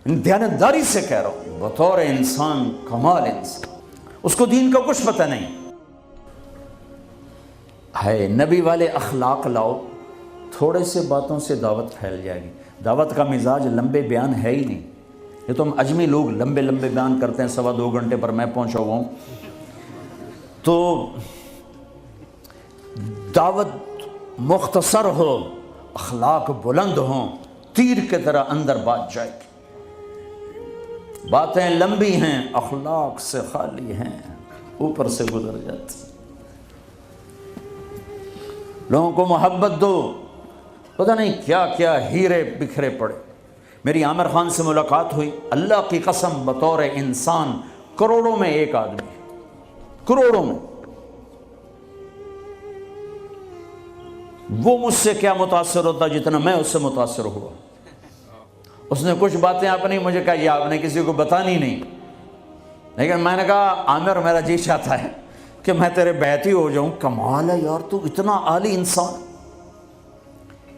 دیانتداری سے کہہ رہا ہوں، بطور انسان، کمال انسان، اس کو دین کا کچھ پتہ نہیں ہے۔ نبی والے اخلاق لاؤ، تھوڑے سے باتوں سے دعوت پھیل جائے گی۔ دعوت کا مزاج لمبے بیان ہے ہی نہیں، یہ تو ہم اجمی لوگ لمبے لمبے بیان کرتے ہیں، 2.25 گھنٹے پر میں پہنچا ہوا ہوں۔ تو دعوت مختصر ہو، اخلاق بلند ہوں، تیر کی طرح اندر بات جائے گی۔ باتیں لمبی ہیں، اخلاق سے خالی ہیں، اوپر سے گزر جاتی۔ لوگوں کو محبت دو، پتہ نہیں کیا کیا ہیرے بکھرے پڑے۔ میری عامر خان سے ملاقات ہوئی، اللہ کی قسم بطور انسان کروڑوں میں ایک آدمی، کروڑوں میں۔ وہ مجھ سے کیا متاثر ہوتا جتنا میں اس سے متاثر ہوا۔ اس نے کچھ باتیں اپنی مجھے کہا، یہ آپ نے کسی کو بتانی نہیں، لیکن میں نے کہا عامر میرا جی چاہتا ہے کہ میں تیرے بیعتی ہو جاؤں۔ کمال ہے یار، تو اتنا عالی انسان،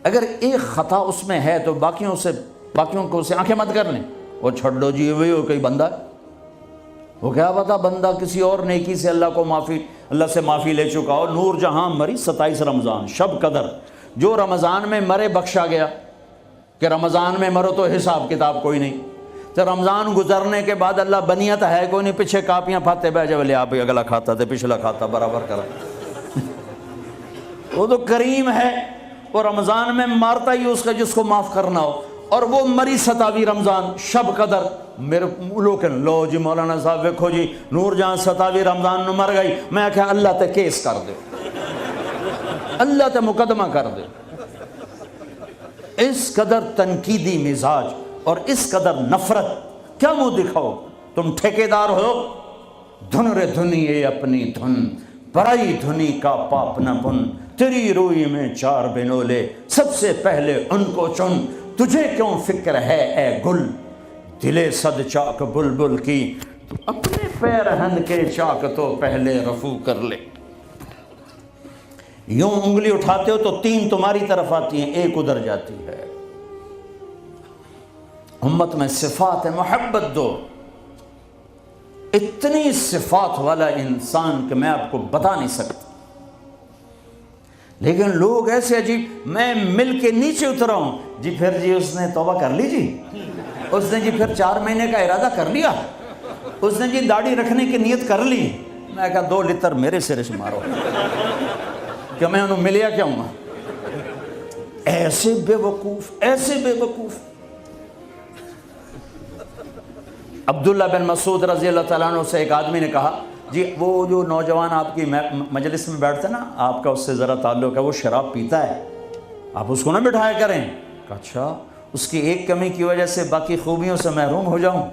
اگر ایک خطا اس میں ہے تو باقیوں کو اسے آنکھیں مت کر لیں، وہ چھوڑ دو جی، وہی کوئی بندہ ہے، وہ کیا پتا بندہ کسی اور نیکی سے اللہ سے معافی لے چکا ہو۔ نور جہاں مری 27 رمضان شب قدر، جو رمضان میں مرے بخشا گیا، کہ رمضان میں مرو تو حساب کتاب کوئی نہیں، تو رمضان گزرنے کے بعد اللہ بنیت ہے کوئی نہیں، پیچھے کاپیاں پھاتے بہ جا بولے آپ اگلا کھاتا تھے پچھلا کھاتا برابر کرا۔ وہ تو کریم ہے، وہ رمضان میں مارتا ہی اس کا جس کو معاف کرنا ہو، اور وہ مری 27 رمضان شب قدر۔ میرے لوگ لو جی مولانا صاحب ویکھو جی نور جہاں 27 رمضان نو مر گئی، میں کہا اللہ تے کیس کر دے، اللہ تے مقدمہ کر دے۔ اس قدر تنقیدی مزاج اور اس قدر نفرت، کیا منہ دکھاؤ؟ تم ٹھیکیدار ہو، دھن رے دھنیے اپنی دھن، پرائی دھنی کا پاپ نہ بن، تیری روئی میں 4 بنولے، سب سے پہلے ان کو چن، تجھے کیوں فکر ہے اے گل، دلے صد چاک بلبل کی، تو اپنے پیرہن کے چاک تو پہلے رفو کر لے۔ یوں انگلی اٹھاتے ہو تو 3 تمہاری طرف آتی ہیں، 1 ادھر جاتی ہے۔ امت میں صفات محبت دو، اتنی صفات والا انسان کہ میں آپ کو بتا نہیں سکتا، لیکن لوگ ایسے عجیب، میں مل کے نیچے اترا ہوں جی، پھر جی اس نے توبہ کر لی جی، اس نے جی پھر 4 مہینے کا ارادہ کر لیا، اس نے جی داڑھی رکھنے کی نیت کر لی۔ میں کہا 2 لتر میرے سرے سے مارو کہ میں انہوں ملیا کیا ہوں۔ ایسے بے وقوف، ایسے بے وقوف۔ عبداللہ بن مسعود رضی اللہ تعالیٰ عنہ سے ایک آدمی نے کہا، جی وہ جو نوجوان آپ کی مجلس میں بیٹھتا ہے نا، آپ کا اس سے ذرا تعلق ہے، وہ شراب پیتا ہے، آپ اس کو نہ بٹھایا کریں۔ کہا اچھا، اس کی ایک کمی کی وجہ سے باقی خوبیوں سے محروم ہو جاؤں؟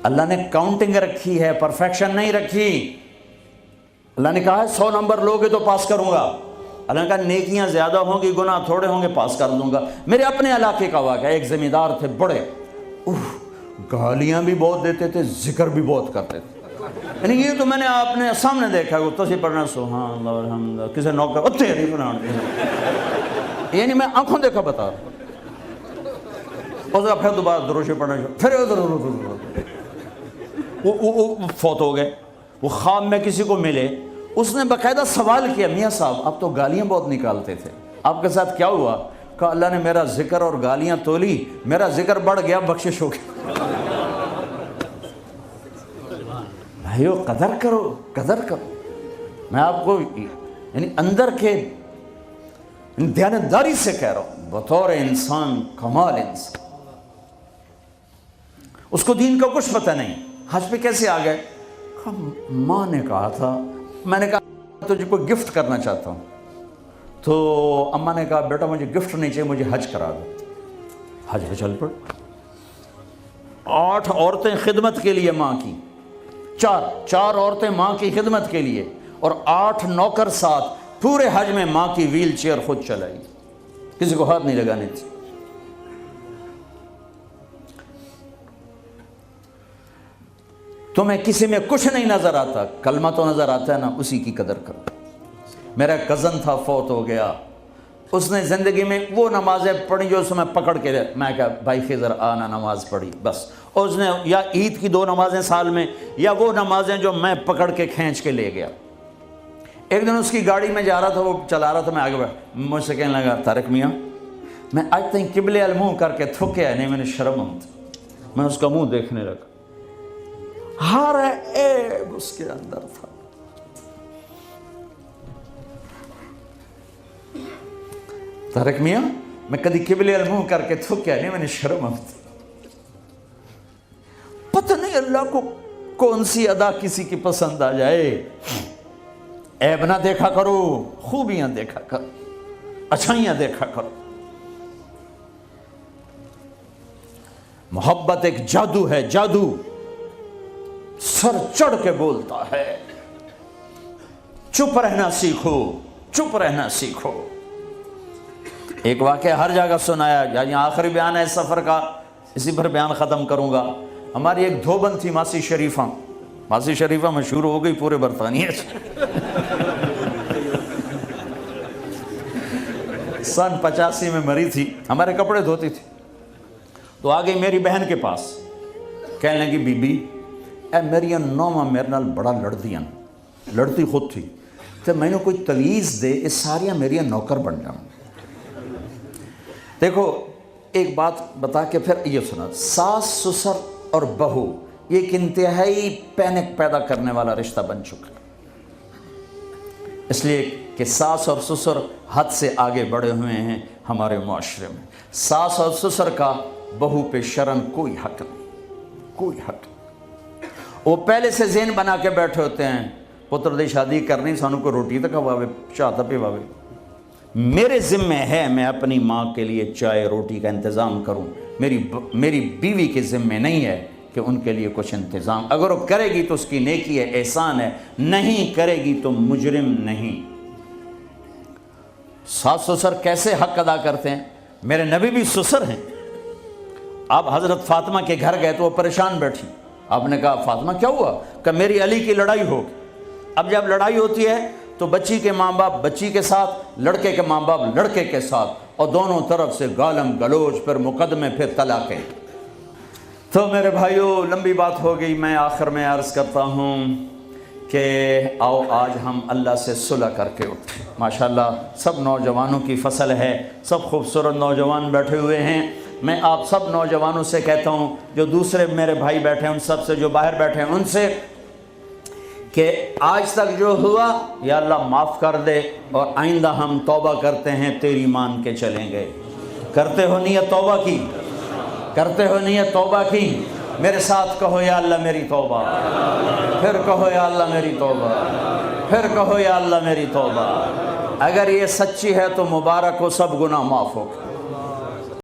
اللہ نے کاؤنٹنگ رکھی ہے، پرفیکشن نہیں رکھی۔ اللہ نے کہا ہے 100 نمبر لوگے تو پاس کروں گا، اللہ نے کہا نیکیاں زیادہ ہوں گی گناہ تھوڑے ہوں گے، پاس کر دوں گا۔ میرے اپنے علاقے کا واقعہ، ایک زمیندار تھے بڑے، گالیاں بھی بہت دیتے تھے، ذکر بھی بہت کرتے تھے، یعنی یہ تو میں نے آپ نے سامنے دیکھا ہے، تسی پڑھنا سبحان اللہ الحمد للہ، کسی نوکر تیری بنا، یعنی میں آنکھوں دیکھا بتا رہا ہوں۔ پھر دوبارہ دروشی پڑھنا، پھر وہ فوت ہو گئے۔ وہ خواب میں کسی کو ملے، اس نے باقاعدہ سوال کیا، میاں صاحب آپ تو گالیاں بہت نکالتے تھے، آپ کے ساتھ کیا ہوا؟ کہا اللہ نے میرا ذکر اور گالیاں تولی، میرا ذکر بڑھ گیا، بخشش ہو گئی۔ بھائیو قدر کرو، قدر کرو۔ میں آپ کو یعنی اندر کے دیانتداری سے کہہ رہا ہوں، بطور انسان، کمال انسان، اس کو دین کا کچھ پتہ نہیں۔ حج پہ کیسے آ گئے؟ ماں نے کہا تھا، میں نے کہا تجھے کوئی گفٹ کرنا چاہتا ہوں، تو اماں نے کہا بیٹا مجھے گفٹ نہیں چاہیے، مجھے حج کرا دو۔ حج پہ چل پڑ۔ 8 عورتیں خدمت کے لیے ماں کی، 4 عورتیں ماں کی خدمت کے لیے، اور 8 نوکر ساتھ، پورے حج میں ماں کی ویل چیئر خود چلائی، کسی کو ہاتھ نہیں لگانے تھی۔ تمہیں کسی میں کچھ نہیں نظر آتا، کلمہ تو نظر آتا ہے نا، اسی کی قدر کرو۔ میرا کزن تھا، فوت ہو گیا، اس نے زندگی میں وہ نمازیں پڑھی جو اس میں پکڑ کے میں کہا بھائی خضر آنا نماز پڑھی بس. اور اس نے یا عید کی 2 نمازیں سال میں یا وہ نمازیں جو میں پکڑ کے کھینچ کے لے گیا. ایک دن اس کی گاڑی میں جا رہا تھا, وہ چلا رہا تھا, میں آگے بڑھا, مجھ سے کہنے لگا طارق میاں میں آج تک قبلے المنہ کر کے تھکیا نہیں, میں نے شرم آتی. میں اس کا منہ دیکھنے لگا, ہر عیب اس کے اندر تھا. طارق میاں میں کدی قبلے المنہ کر کے تھکیا نہیں, میں نے شرم آتی. پتہ نہیں اللہ کو کون سی ادا کسی کی پسند آ جائے. عیب نہ دیکھا کرو, خوبیاں دیکھا کرو, اچھائیاں دیکھا کرو. محبت ایک جادو ہے, جادو سر چڑھ کے بولتا ہے. چپ رہنا سیکھو, چپ رہنا سیکھو. ایک واقعہ ہر جگہ سنایا, یعنی آخری بیان ہے اس سفر کا, اسی پر بیان ختم کروں گا. ہماری ایک دھوبن تھی ماسی شریفہ. ماسی شریفہ مشہور ہو گئی پورے برطانیہ سے. سن 85 میں مری تھی, ہمارے کپڑے دھوتی تھی. تو آ گئی میری بہن کے پاس, کہنے لگی بی بی اے میری نوما میرے نال بڑا لڑدیاں, لڑتی خود تھی, تو میں نے کوئی تلیز دے اس ساریاں میری نوکر بن جاؤں. دیکھو ایک بات بتا کے پھر یہ سنا, ساس سسر اور بہو یہ ایک انتہائی پینک پیدا کرنے والا رشتہ بن چکا ہے. اس لیے کہ ساس اور سسر حد سے آگے بڑھے ہوئے ہیں ہمارے معاشرے میں. ساس اور سسر کا بہو پہ شرن کوئی حق نہیں, کوئی حق نہیں. وہ پہلے سے ذہن بنا کے بیٹھے ہوتے ہیں, پتر دی شادی کرنی سانو کو روٹی تک کھواوے, چاہ تک پواوے. میرے ذمہ ہے میں اپنی ماں کے لیے چائے روٹی کا انتظام کروں. میری بیوی کے ذمہ نہیں ہے کہ ان کے لیے کچھ انتظام. اگر وہ کرے گی تو اس کی نیکی ہے, احسان ہے, نہیں کرے گی تو مجرم نہیں. ساس سسر کیسے حق ادا کرتے ہیں؟ میرے نبی بھی سسر ہیں. آپ حضرت فاطمہ کے گھر گئے تو وہ پریشان بیٹھی. آپ نے کہا فاطمہ کیا ہوا؟ کہ میری علی کی لڑائی ہوگی. اب جب لڑائی ہوتی ہے تو بچی کے ماں باپ بچی کے ساتھ, لڑکے کے ماں باپ لڑکے کے ساتھ, اور دونوں طرف سے گالم گلوچ, پھر مقدمے, پھر طلاقیں. تو میرے بھائیو لمبی بات ہو گئی, میں آخر میں عرض کرتا ہوں کہ آؤ آج ہم اللہ سے صلح کر کے اٹھیں. ماشاءاللہ سب نوجوانوں کی فصل ہے, سب خوبصورت نوجوان بیٹھے ہوئے ہیں. میں آپ سب نوجوانوں سے کہتا ہوں, جو دوسرے میرے بھائی بیٹھے ہیں ان سب سے, جو باہر بیٹھے ہیں ان سے, کہ آج تک جو ہوا یا اللہ معاف کر دے, اور آئندہ ہم توبہ کرتے ہیں, تیری مان کے چلیں گے. کرتے ہو نیت توبہ کی؟ کرتے ہو نیت توبہ کی؟ میرے ساتھ کہو یا اللہ میری توبہ, پھر کہو یا اللہ میری توبہ, پھر کہو یا اللہ میری توبہ. اگر یہ سچی ہے تو مبارک ہو, سب گناہ معاف ہو.